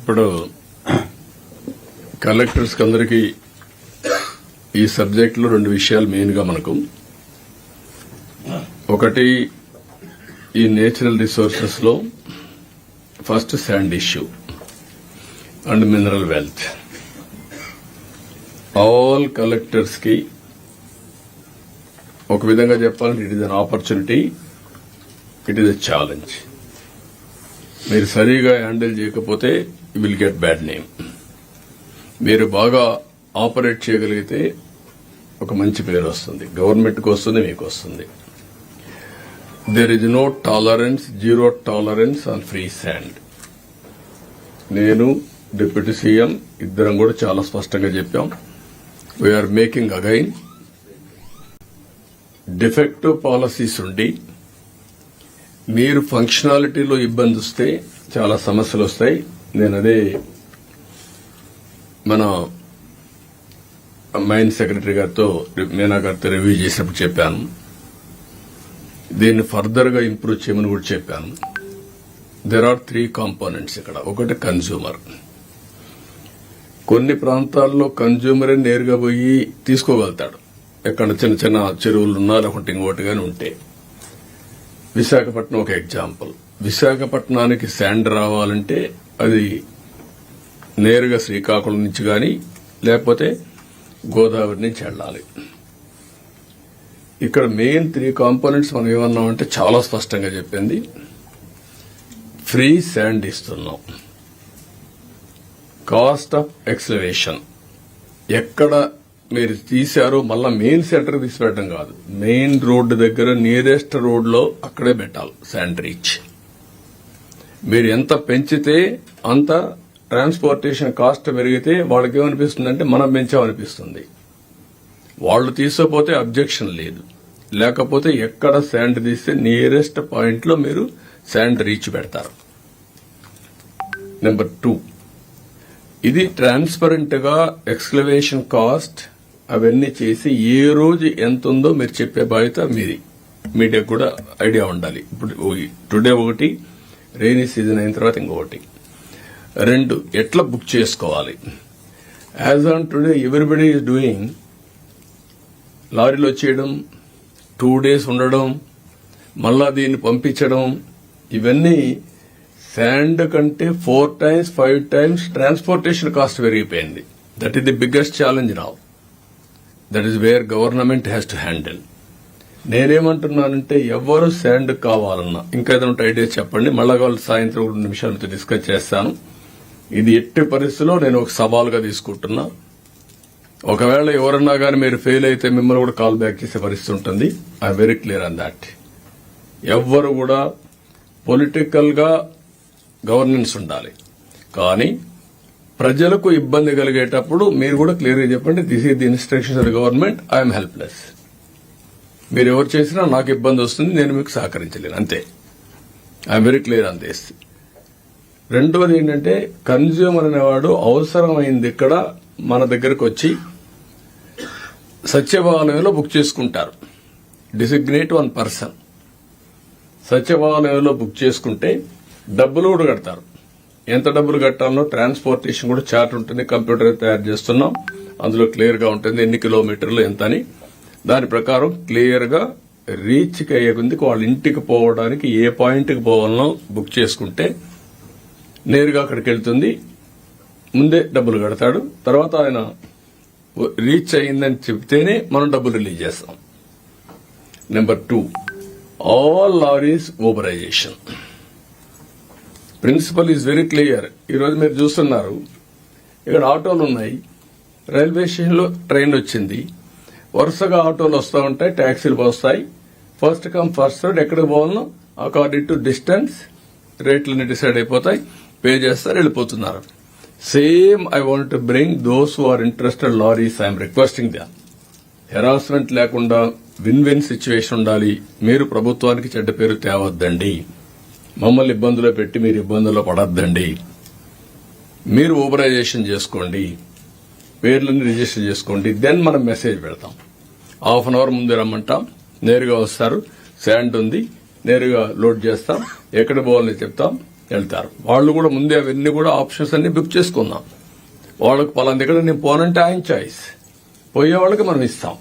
ఇప్పుడు కలెక్టర్స్ అందరికీ ఈ సబ్జెక్ట్ లో 2 విషయాలు మెయిన్ గా మనకు. ఒకటి, ఈ నేచురల్ రిసోర్సెస్ లో first sand issue and mineral wealth. All collectors కి ఒక విధంగా చెప్పాలంటే it is an opportunity, it is a challenge. మీరు సరిగా హ్యాండిల్ చేయకపోతే you will get bad name. మీరు బాగా ఆపరేట్ చేయగలిగితే ఒక మంచి పేరు వస్తుంది, గవర్నమెంట్కి వస్తుంది, మీకు వస్తుంది. There is no tolerance, zero tolerance on free sand. నేను డిప్యూటీ సీఎం ఇద్దరం కూడా చాలా స్పష్టంగా చెప్పాం. We are making again defective policies ఉండి మీరు ఫంక్షనాలిటీలో ఇబ్బంది వస్తే చాలా సమస్యలు వస్తాయి. నేను అదే మన మైన్ సెక్రటరీ గారితో, మీనా గారితో రివ్యూ చేసినప్పుడు చెప్పాను. దీన్ని ఫర్దర్ గా ఇంప్రూవ్ చేయమని కూడా చెప్పాను. దెర్ ఆర్ 3 కాంపోనెంట్స్ ఇక్కడ. ఒకటి కన్స్యూమర్. కొన్ని ప్రాంతాల్లో కన్స్యూమరే నేరుగా పోయి తీసుకోగలుగుతాడు, ఎక్కడ చిన్న చిన్న చెరువులున్నా లేకుంటే ఇంకోటి గాని ఉంటే. విశాఖపట్నం ఒక ఎగ్జాంపుల్. విశాఖపట్నానికి శాండ్ రావాలంటే అది నేరుగా శ్రీకాకుళం నుంచి గాని లేకపోతే గోదావరి నుంచి వెళ్లాలి. ఇక్కడ మెయిన్ 3 కాంపోనెంట్స్ మనం ఏమన్నామంటే చాలా స్పష్టంగా చెప్పింది. ఫ్రీ శాండ్ ఇస్తున్నాం. కాస్ట్ ఆఫ్ ఎక్స్కవేషన్ ఎక్కడ మీరు తీశారో మళ్ళా మెయిన్ సెంటర్ తీసిపెట్టడం కాదు, మెయిన్ రోడ్డు దగ్గర నియరెస్ట్ రోడ్ లో అక్కడే పెట్టాలి శాండ్ రీచ్. మీరు ఎంత పెంచితే అంత ట్రాన్స్పోర్టేషన్ కాస్ట్ పెరిగితే వాళ్ళకి ఏమనిపిస్తుందంటే మనం పెంచామనిపిస్తుంది. వాళ్ళు తీసుకోపోతే అబ్జెక్షన్ లేదు, లేకపోతే ఎక్కడ శాండ్ తీస్తే నియరెస్ట్ పాయింట్ లో మీరు శాండ్ రీచ్ పెడతారు. నెంబర్ 2, ఇది ట్రాన్స్పరెంట్ గా ఎక్స్కవేషన్ కాస్ట్ అవన్నీ చేసి ఏ రోజు ఎంత ఉందో మీరు చెప్పే బాధ్యత మీది. మీడియాకు కూడా ఐడియా ఉండాలి. ఇప్పుడు టుడే ఒకటి, రెయినీ సీజన్ అయిన తర్వాత ఇంకొకటి. 2, ఎట్లా బుక్ చేసుకోవాలి. As on today everybody is doing లారీలో వచ్చేయడం, 2 days ఉండడం, మళ్ళా దీన్ని పంపించడం. ఇవన్నీ శాండ్ కంటే 4 times 5 times ట్రాన్స్పోర్టేషన్ కాస్ట్ పెరిగిపోయింది. That is the biggest challenge now. That is where government has to handle. నేనేమంటున్నానంటే ఎవరు శాండ్ కావాలన్నా ఇంకా ఏదైనా ఐడియాస్ చెప్పండి. మళ్ళా వాళ్ళు సాయంత్రం 2 నిమిషాలు మీతో డిస్కస్ చేస్తాను. ఇది ఎట్టి పరిస్థితిలో నేను ఒక సవాలుగా తీసుకుంటున్నా. ఒకవేళ ఎవరన్నా గానీ మీరు ఫెయిల్ అయితే మిమ్మల్ని కూడా కాల్ బ్యాక్ చేసే పరిస్థితి ఉంటుంది. I'm very clear on that. ఎవ్వరు కూడా పొలిటికల్ గా గవర్నెన్స్ ఉండాలి, కానీ ప్రజలకు ఇబ్బంది కలిగేటప్పుడు మీరు కూడా క్లియర్ గా చెప్పండి, this is the instructions of the government, I'm helpless. మీరు ఎవరు చేసినా నాకు ఇబ్బంది వస్తుంది, నేను మీకు సహకరించలేను, అంతే. I'm very clear on this. రెండవది ఏంటంటే కన్స్యూమర్ అనేవాడు అవసరమైంది ఇక్కడ మన దగ్గరకు వచ్చి సచివాలయంలో బుక్ చేసుకుంటారు. డిసిగ్నేట్ 1 person సచివాలయంలో బుక్ చేసుకుంటే డబ్బులు కూడా కడతారు. ఎంత డబ్బులు కట్టాలనో ట్రాన్స్పోర్టేషన్ కూడా చార్ట్ ఉంటుంది, కంప్యూటర్ తయారు చేస్తున్నాం, అందులో క్లియర్ గా ఉంటుంది ఎన్ని కిలోమీటర్లు ఎంత అని. దాని ప్రకారం క్లియర్ గా రీచ్ అయ్యేందుకు వాళ్ళ ఇంటికి పోవడానికి ఏ పాయింట్ కి పోవాలనో బుక్ చేసుకుంటే నేరుగా అక్కడికి వెళ్తుంది. ముందే డబ్బులు కడతాడు, తర్వాత ఆయన రీచ్ అయిందని చెప్తేనే మనం డబ్బులు రిలీజ్ చేస్తాం. Number 2, all lorries authorisation. Principle is very clear. ఈరోజు మీరు చూస్తున్నారు ఇక్కడ ఆటోలు ఉన్నాయి, రైల్వే స్టేషన్లో ట్రైన్ వచ్చింది, వరుసగా ఆటోలు వస్తూ ఉంటాయి, ట్యాక్సీలు వస్తాయి. ఫస్ట్ కమ్ ఫస్ట్ సర్వ్, ఎక్కడికి పోవాలనో అకార్డింగ్ టు డిస్టెన్స్ రేట్లన్నీ డిసైడ్ అయిపోతాయి, పే చేస్తారు, వెళ్ళిపోతున్నారు. Same I want to bring those who are interested lorries. I'm requesting them. Harassment లేకుండా విన్ విన్ సిచ్యువేషన్ ఉండాలి. మీరు ప్రభుత్వానికి చెడ్డ పేరు తేవద్దండి, మమ్మల్ని ఇబ్బందులో పెట్టి మీరు ఇబ్బందుల్లో పడద్దండి. మీరు ఓబరైజేషన్ చేసుకోండి, పేర్లను రిజిస్టర్ చేసుకోండి, దెన్ మనం మెసేజ్ పెడతాం. హాఫ్ అన్ అవర్ ముందే రమ్మంటాం, నేరుగా వస్తారు, శాండ్ ఉంది, నేరుగా లోడ్ చేస్తాం, ఎక్కడ పోవాలని చెప్తాం, వెళ్తారు. వాళ్ళు కూడా ముందే అవన్నీ కూడా ఆప్షన్స్ అన్ని బుక్ చేసుకుందాం. వాళ్ళకి పలానా దగ్గర నేను పోనంటే ఆయన చాయిస్, పోయే వాళ్ళకి మనం ఇస్తాం.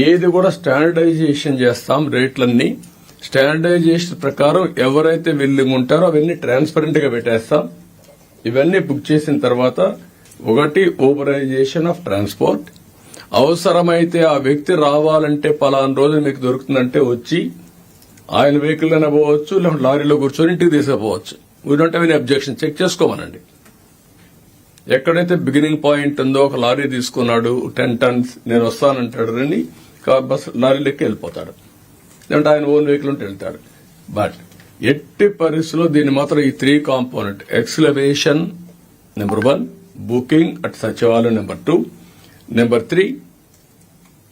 ఏది కూడా స్టాండర్డైజేషన్ చేస్తాం. రేట్లన్నీ స్టాండర్డైజేషన్ ప్రకారం ఎవరైతే విల్లింగ్ ఉంటారో అవన్నీ ట్రాన్స్పరెంట్ గా పెట్టేస్తాం. ఇవన్నీ బుక్ చేసిన తర్వాత ఒకటి ఊబరైజేషన్ ఆఫ్ ట్రాన్స్పోర్ట్. అవసరమైతే ఆ వ్యక్తి రావాలంటే పలానా రోజు మీకు దొరుకుతుందంటే వచ్చి ఆయన వెహికల్ అయినా పోవచ్చు, లేకుంటే లారీలో కూర్చొని ఇంటికి తీసుకుపోవచ్చు. We don't have any objection. Check చేసుకోమనండి. ఎక్కడైతే బిగినింగ్ పాయింట్ ఉందో ఒక లారీ తీసుకున్నాడు 10 tons నేను వస్తానంటాడు రండి, బస్ లారీలెక్కి వెళ్ళిపోతాడు, లేదంటే ఆయన ఓన్ వెహికల్ ఉంటే వెళ్తాడు. బట్ ఎట్టి పరిస్థితుల్లో దీన్ని మాత్రం ఈ 3 component excavation number 1, booking at Sachivalayam number 2, number 3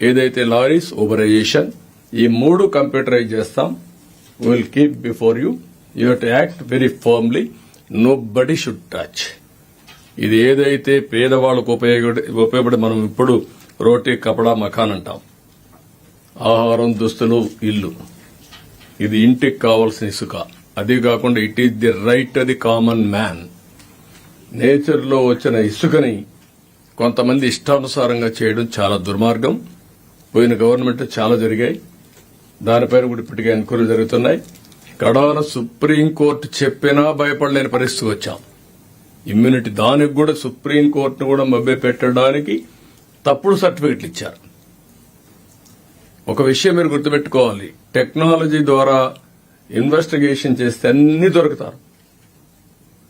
ఏదైతే లారీస్ ఓబరైజేషన్, ఈ 3 కంప్యూటరైజ్ చేస్తాం. Will keep before you. You have to act very firmly. Nobody should touch. ఇది ఏదైతే పేదవాళ్లకు ఉపయోగపడి మనం ఇప్పుడు రోటీ కపడా మకాన్ అంటాం, ఆహారం, దుస్తులు, ఇల్లు, ఇది ఇంటికి కావాల్సిన ఇసుక. అది కాకుండా it is the right the common man. Nature లో వచ్చిన ఇసుకని కొంతమంది ఇష్టానుసారంగా చేయడం చాలా దుర్మార్గం. పోయిన గవర్నమెంట్ చాలా జరిగాయి. దానిపైన కూడా ఇప్పటికే ఎంక్వైరీ జరుగుతున్నాయి. కడాన సుప్రీంకోర్టు చెప్పినా భయపడలేని పరిస్థితికి వచ్చాం. ఇమ్యూనిటీ దానికి కూడా సుప్రీంకోర్టును కూడా మభ్య పెట్టడానికి తప్పుడు సర్టిఫికెట్లు ఇచ్చారు. ఒక విషయం మీరు గుర్తుపెట్టుకోవాలి, టెక్నాలజీ ద్వారా ఇన్వెస్టిగేషన్ చేస్తే అన్ని దొరుకుతారు,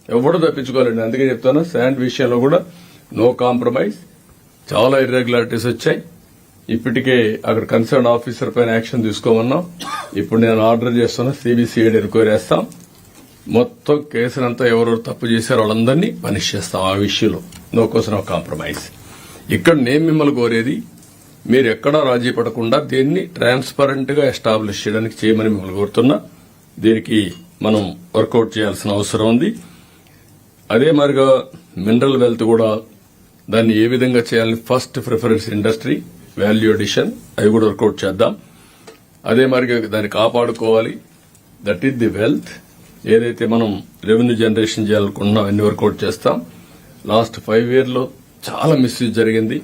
ఎవడు తప్పించుకోవాలండి. అందుకే చెప్తాను, శాండ్ విషయంలో కూడా నో కాంప్రమైజ్. చాలా ఇర్రెగ్యులారిటీస్ వచ్చాయి. ఇప్పటికే అక్కడ కన్సర్న్ ఆఫీసర్ పైన యాక్షన్ తీసుకోమన్నాం. ఇప్పుడు నేను ఆర్డర్ చేస్తున్నా, సిబిసిఐడి ఎంక్వైరీ చేస్తాం. మొత్తం కేసునంతా ఎవరెవరు తప్పు చేశారో వాళ్ళందరినీ పనిష్ చేస్తాం. ఆ విషయంలో నో కోసం నో కాంప్రమైజ్. ఇక్కడ నేను మిమ్మల్ని కోరేది, మీరు ఎక్కడా రాజీ పడకుండా దీన్ని ట్రాన్స్పరెంట్ గా ఎస్టాబ్లిష్ చేయమని మిమ్మల్ని కోరుతున్నా. దీనికి మనం వర్కౌట్ చేయాల్సిన అవసరం ఉంది. అదే మరిగా మినరల్ వెల్త్ కూడా దాన్ని ఏ విధంగా చేయాలని first preference industry, value addition, అవి కూడా వర్కౌట్ చేద్దాం. అదే మరిగా దాన్ని కాపాడుకోవాలి. That is the wealth. ఏదైతే మనం రెవెన్యూ జనరేషన్ చేయాలనుకుంటున్నాం అన్ని వర్కౌట్ చేస్తాం. లాస్ట్ 5 years లో చాలా మిస్యూజ్ జరిగింది.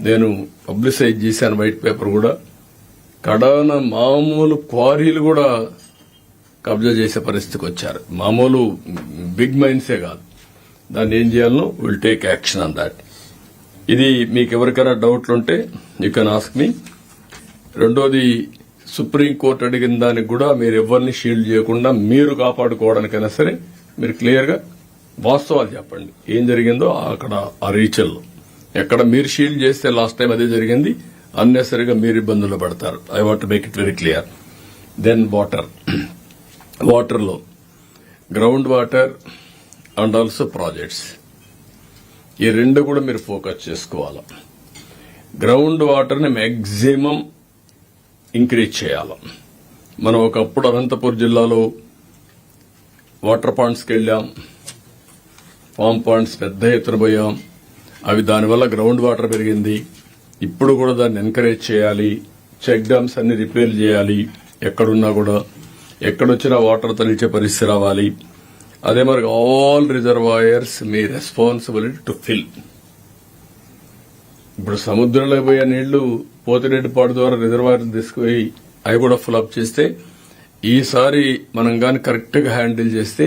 నేను పబ్లిసైజ్ చేశాను వైట్ పేపర్ కూడా. కడాన మామూలు క్వారీలు కూడా కబ్జా చేసే పరిస్థితికి వచ్చారు. మామూలు బిగ్ మైన్సే కాదు. దాన్ని ఏం చేయాలనో will take action on that. ఇది మీకు ఎవరికైనా డౌట్లుంటే యూ కెన్ ఆస్క్ మీ. రెండోది, సుప్రీంకోర్టు అడిగిన దానికి కూడా మీరు ఎవరిని షీల్డ్ చేయకుండా మీరు కాపాడుకోవడానికైనా సరే మీరు క్లియర్ గా వాస్తవాలు చెప్పండి. ఏం జరిగిందో అక్కడ ఆ రీచల్లో ఎక్కడ మీరు షీల్డ్ చేస్తే లాస్ట్ టైం అదే జరిగింది. అన్నెసరిగా మీరు ఇబ్బందులు పడతారు. I want make it very clear. Then వాటర్లో ground water and also projects, ఈ 2 కూడా మీరు ఫోకస్ చేసుకోవాలి. గ్రౌండ్ వాటర్ ని మాక్సిమం ఇంక్రీజ్ చేయాలి. మనం ఒకప్పుడు అనంతపురం జిల్లాలో వాటర్ పాయింట్స్కి వెళ్లాం, ఫామ్ పాయింట్స్ పెద్ద ఎత్తున పోయాం. అవి దానివల్ల గ్రౌండ్ వాటర్ పెరిగింది. ఇప్పుడు కూడా దాన్ని ఎంకరేజ్ చేయాలి. చెక్ డ్యామ్స్ అన్ని రిపేర్ చేయాలి. ఎక్కడున్నా కూడా ఎక్కడొచ్చినా వాటర్ తలిచే పరిస్థితి రావాలి. అదే మరి all reservoirs me responsibility to fill. ఇప్పుడు సముద్రంలో పోయే నీళ్లు పోతిరెడ్డిపాడు ద్వారా రిజర్వాయర్ తీసుకుపోయి అవి కూడా ఫుల్అప్ చేస్తే, ఈసారి మనం గాని కరెక్ట్ గా హ్యాండిల్ చేస్తే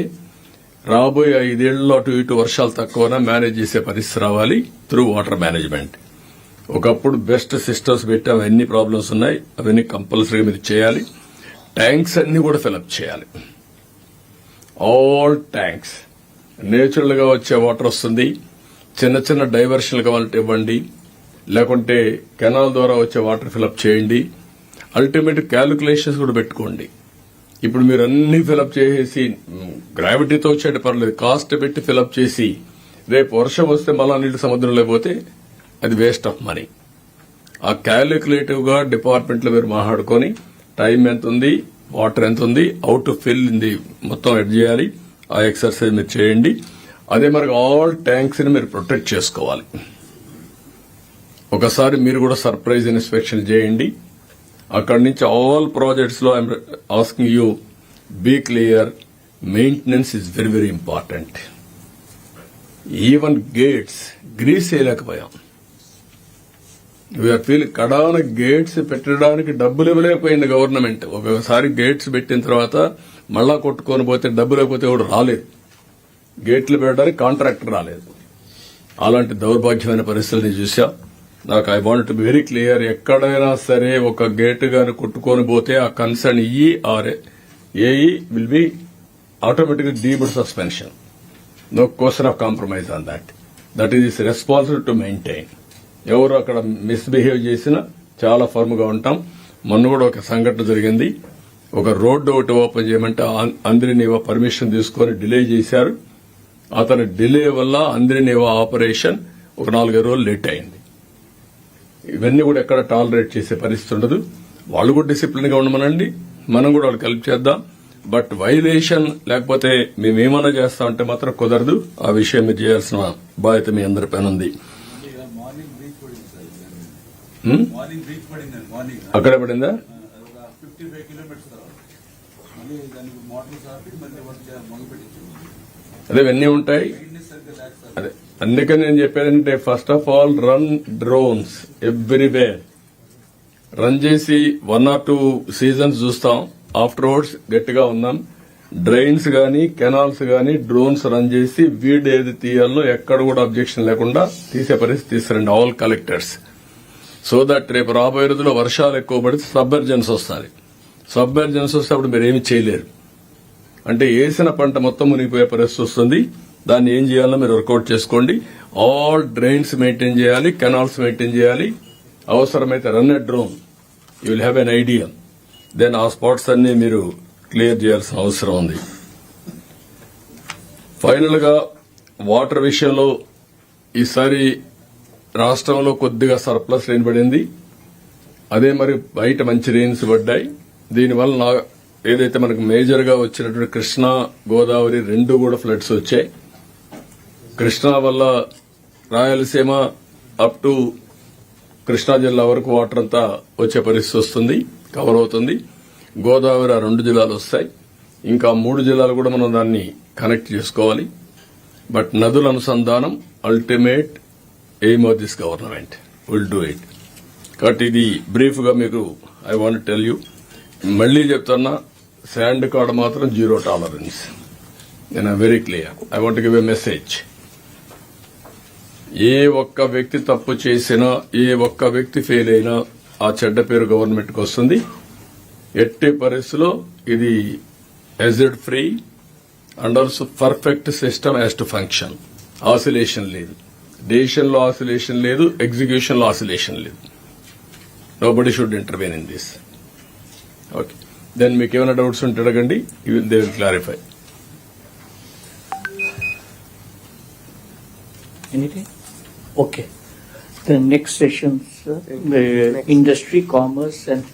రాబోయే 5 ఏళ్లలో అటు ఇటు వర్షాలు తక్కువనా మేనేజ్ చేసే పరిస్థితి రావాలి త్రూ వాటర్ మేనేజ్మెంట్. ఒకప్పుడు బెస్ట్ సిస్టమ్స్ పెట్టాం, ఎన్ని ప్రాబ్లమ్స్ ఉన్నాయి అవన్నీ కంపల్సరీగా మీరు చేయాలి. ట్యాంక్స్ అన్ని కూడా ఫిల్అప్ చేయాలి. ఆల్ ట్యాంక్స్ నేచురల్ గా వచ్చే వాటర్ వస్తుంది. చిన్న చిన్న డైవర్షన్ కావాలంటే ఇవ్వండి, లేకుంటే కెనాల్ ద్వారా వచ్చే వాటర్ ఫిల్అప్ చేయండి. అల్టిమేట్ క్యాలిక్యులేషన్స్ కూడా పెట్టుకోండి. ఇప్పుడు మీరు అన్ని ఫిల్అప్ చేసేసి గ్రావిటీతో వచ్చేటి పర్లేదు, కాస్ట్ పెట్టి ఫిల్అప్ చేసి రేపు వర్షం వస్తే మళ్ళా నీళ్లు సముద్రంలో పోతే అది వేస్ట్ ఆఫ్ మనీ. ఆ క్యాలిక్యులేటివ్ గా డిపార్ట్మెంట్ లో మీరు మాట్లాడుకొని టైం ఎంత ఉంది, వాటర్ ఎంత ఉంది, how to fill in the మొత్తం ఎడ్ చేయాలి. ఆ ఎక్సర్సైజ్ మీరు చేయండి. అదే మరి ఆల్ ట్యాంక్స్ ని మీరు ప్రొటెక్ట్ చేసుకోవాలి. ఒకసారి మీరు కూడా సర్ప్రైజ్ ఇన్స్పెక్షన్ చేయండి. అక్కడి నుంచి ఆల్ ప్రాజెక్ట్స్ లో I'm asking you, be clear, maintenance is very very important. Even gates grease చేయలేకపోయాం. వీఆర్ ఫీల్ కడాన గేట్స్ పెట్టడానికి డబ్బులు ఇవ్వలేకపోయింది గవర్నమెంట్. ఒకసారి గేట్స్ పెట్టిన తర్వాత మళ్ళా కొట్టుకొని పోతే డబ్బు లేకపోతే ఎవడు రాలేదు. గేట్లు పెట్టడానికి కాంట్రాక్టర్ రాలేదు. అలాంటి దౌర్భాగ్యమైన పరిస్థితుల్ని చూసా. నాకు I want to be very clear, ఎక్కడైనా సరే ఒక గేట్ గాని కొట్టుకొని పోతే ఆ concern EE or AE will be automatically deemed suspension. No question of compromise on that. That is responsible to maintain. ఎవరు అక్కడ మిస్బిహేవ్ చేసినా చాలా ఫర్మ్ గా ఉంటాం. మొన్న కూడా ఒక సంఘటన జరిగింది. ఒక రోడ్డు ఒకటి ఓపెన్ చేయమంటే అంద్రినీవా పర్మిషన్ తీసుకుని డిలే చేశారు. అతని డిలే వల్ల అంద్రినీవా ఆపరేషన్ ఒక 4 రోజులు లేట్ అయింది. ఇవన్నీ కూడా ఎక్కడ టాలరేట్ చేసే పరిస్థితి ఉండదు. వాళ్ళు కూడా డిసిప్లిన్ గా ఉండమనండి, మనం కూడా వాళ్ళకి హెల్ప్ చేద్దాం. బట్ వైలేషన్ లేకపోతే మేమేమన్నా చేస్తామంటే మాత్రం కుదరదు. ఆ విషయం మీరు చేయాల్సిన బాధ్యత మీ అందరి పైన ఉంది. అక్కడే పడిందా? అదే ఇవన్నీ ఉంటాయి. అదే అందుకని నేను చెప్పానంటే first of all run drones everywhere. Run చేసి 1 or 2 సీజన్స్ చూస్తాం. ఆఫ్టర్వర్డ్స్ గట్టిగా ఉన్నాం. డ్రైన్స్ గానీ కెనాల్స్ గానీ డ్రోన్స్ రన్ చేసి వీడ్ ఏది తీయాలో ఎక్కడ కూడా అబ్జెక్షన్ లేకుండా తీసే పరిస్థితి తీసుకురండి ఆల్ కలెక్టర్స్. సో దట్ రేపు రాబోయే రోజుల్లో వర్షాలు ఎక్కువ పడితే సబ్మెర్జెన్స్ వస్తుంది. సబ్మెర్జెన్స్ వస్తే అప్పుడు మీరు ఏమి చేయలేరు. అంటే వేసిన పంట మొత్తం మునిగిపోయే పరిస్థితి వస్తుంది. దాన్ని ఏం చేయాలో మీరు వర్కౌట్ చేసుకోండి. ఆల్ డ్రైన్స్ మెయింటైన్ చేయాలి, కెనాల్స్ మెయింటైన్ చేయాలి. అవసరమైతే run a drone, you will have an idea. Then ఆ స్పాట్స్ అన్ని మీరు క్లియర్ చేయాల్సిన అవసరం ఉంది. ఫైనల్ గా వాటర్ విషయంలో ఈసారి రాష్ట్రంలో కొద్దిగా సర్ప్లస్ రెయిన్ పడింది. అదే మరి బయట మంచి రెయిన్స్ పడ్డాయి. దీనివల్ల ఏదైతే మనకు మేజర్ గా వచ్చినటువంటి కృష్ణా గోదావరి 2 కూడా ఫ్లడ్స్ వచ్చాయి. కృష్ణా వల్ల రాయలసీమ అప్ టు కృష్ణా జిల్లా వరకు వాటర్ అంతా వచ్చే పరిస్థితి వస్తుంది, కవర్ అవుతుంది. గోదావరి 2 జిల్లాలు వస్తాయి. ఇంకా 3 జిల్లాలు కూడా మనం దాన్ని కనెక్ట్ చేసుకోవాలి. బట్ నదుల అనుసంధానం ultimate aim of this government, will do it. కాబట్టి ఇది బ్రీఫ్ గా మీకు ఐ వాంట్ టెల్ యూ. మళ్లీ చెప్తున్నా, శాండ్ కాడ మాత్రం 0 టాలరెన్స్. నేను very clear. I want give a message. ఏ ఒక్క వ్యక్తి తప్పు చేసినా, ఏ ఒక్క వ్యక్తి ఫెయిల్ అయినా ఆ చెడ్డ పేరు గవర్నమెంట్ కు వస్తుంది. ఎట్టి పరిస్థితిలో ఇది ఎజిడ్ free and also perfect system has to function. Oscillation లేదు, డెసిషన్ లో ఆసిలేషన్ లేదు, ఎగ్జిక్యూషన్ లో ఆసిలేషన్ లేదు. Nobody should intervene in this. Okay, then మీకు ఏమైనా డౌట్స్ ఉంటే అడగండి, they will clarify. Anything? Okay. The next sessions, industry, commerce and food.